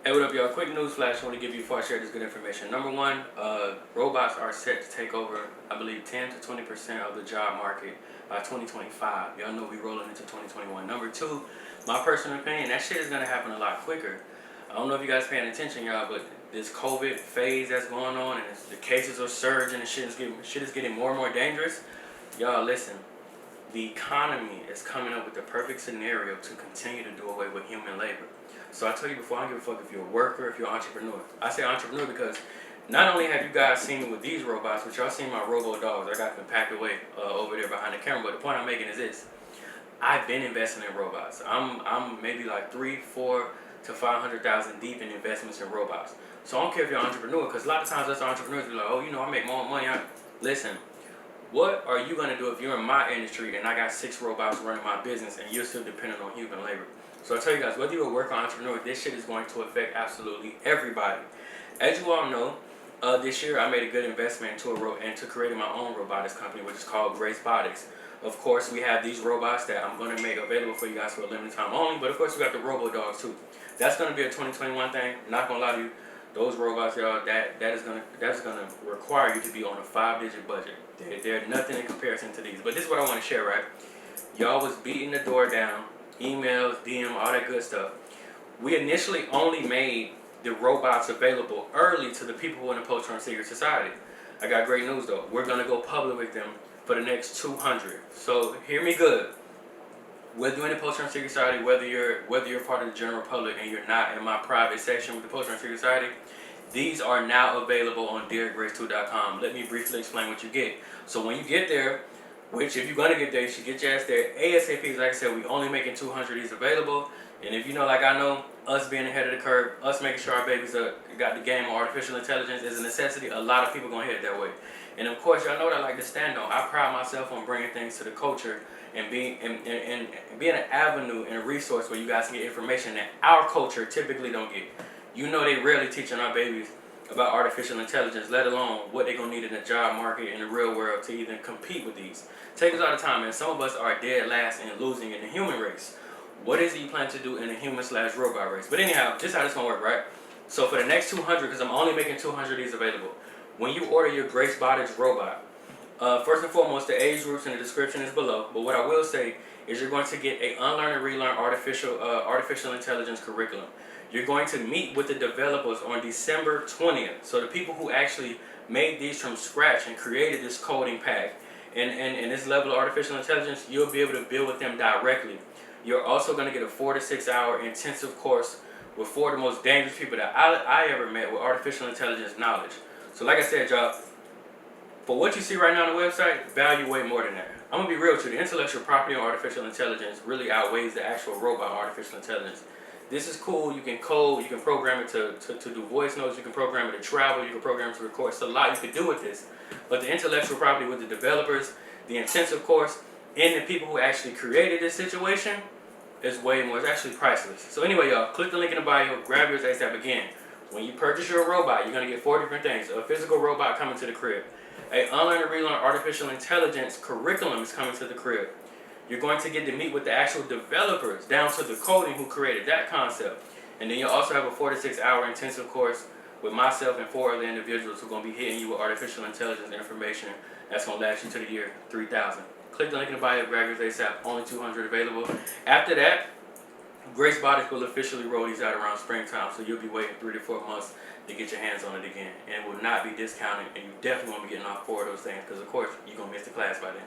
Hey, what up, y'all? Quick news flash I want to give you before I share this good information. Number one, robots are set to take over, I believe, 10 to 20% of the job market by 2025. Y'all know we rolling into 2021. Number two, my personal opinion, that shit is going to happen a lot quicker. I don't know if you guys paying attention, y'all, but this COVID phase that's going on and the cases are surging and shit is getting more and more dangerous. Y'all, listen. The economy is coming up with the perfect scenario to continue to do away with human labor. So I tell you before, I don't give a fuck if you're a worker, if you're an entrepreneur. I say entrepreneur because not only have you guys seen me with these robots, but y'all seen my robo dogs. I got them packed away over there behind the camera. But the point I'm making is this: I've been investing in robots. I'm maybe like 3, 4 to 500,000 deep in investments in robots. So I don't care if you're an entrepreneur, because a lot of times us entrepreneurs be like, oh, I make more money. Listen. What are you going to do if you're in my industry and I got 6 robots running my business and you're still dependent on human labor? So I tell you guys, whether you're a worker or entrepreneur, this shit is going to affect absolutely everybody. As you all know, this year I made a good investment into creating my own robotics company, which is called Gracebotics. Of course, we have these robots that I'm going to make available for you guys for a limited time only, but of course we got the robo dogs too. That's going to be a 2021 thing. Not going to lie to you. Those robots, y'all, that's gonna require you to be on a 5-digit budget. They're nothing in comparison to these. But this is what I want to share, right? Y'all was beating the door down, emails, DM, all that good stuff. We initially only made the robots available early to the people who are in the post-traumatic secret society. I got great news though. We're gonna go public with them for the next 200. So hear me good. Whether you're in the post-traumatic secret society, whether you're part of the general public and you're not in my private section with the post-traumatic secret society, these are now available on deargrace2.com. Let me briefly explain what you get. So when you get there, which if you're gonna get there, you should get your ass there ASAP. Like I said, we only making 200 of these available. And if you know, like I know, us being ahead of the curve, us making sure our babies got the game on artificial intelligence is a necessity. A lot of people gonna head that way. And of course, y'all know what I like to stand on. I pride myself on bringing things to the culture and being an avenue and a resource where you guys can get information that our culture typically don't get. You know they rarely teaching our babies about artificial intelligence, let alone what they're going to need in the job market in the real world to even compete with these. Take us all the time, and some of us are dead last and losing in the human race. What is it you plan to do in the human/robot race? But anyhow, this is how this going to work, right? So for the next 200, because I'm only making 200 of these available, when you order your Gracebotics robot, first and foremost, the age groups in the description is below. But what I will say is you're going to get a unlearn and relearn artificial intelligence curriculum. You're going to meet with the developers on December 20th. So the people who actually made these from scratch and created this coding pack and this level of artificial intelligence, you'll be able to build with them directly. You're also going to get a 4 to 6 hour intensive course with 4 of the most dangerous people that I ever met with artificial intelligence knowledge. So like I said, y'all, for what you see right now on the website, value way more than that. I'm going to be real with you. The intellectual property on artificial intelligence really outweighs the actual robot artificial intelligence. This is cool. You can code. You can program it to do voice notes. You can program it to travel. You can program it to record. It's a lot you can do with this. But the intellectual property with the developers, the intensive course, and the people who actually created this situation is way more. It's actually priceless. So anyway, y'all, click the link in the bio. Grab yours ASAP. Again, when you purchase your robot, you're going to get 4 different things. A physical robot coming to the crib. A unlearn and relearn artificial intelligence curriculum is coming to the crib. You're going to get to meet with the actual developers down to the coding who created that concept. And then you'll also have a 4 to 6 hour intensive course with myself and 4 other individuals who are going to be hitting you with artificial intelligence information that's going to last you to the year 3000. Click the link in the bio, grab yours ASAP. Only 200 available. After that, Gracebotics will officially roll these out around springtime, so you'll be waiting 3 to 4 months to get your hands on it again. And it will not be discounted, and you definitely won't be getting off 4 of those things because, of course, you're going to miss the class by then.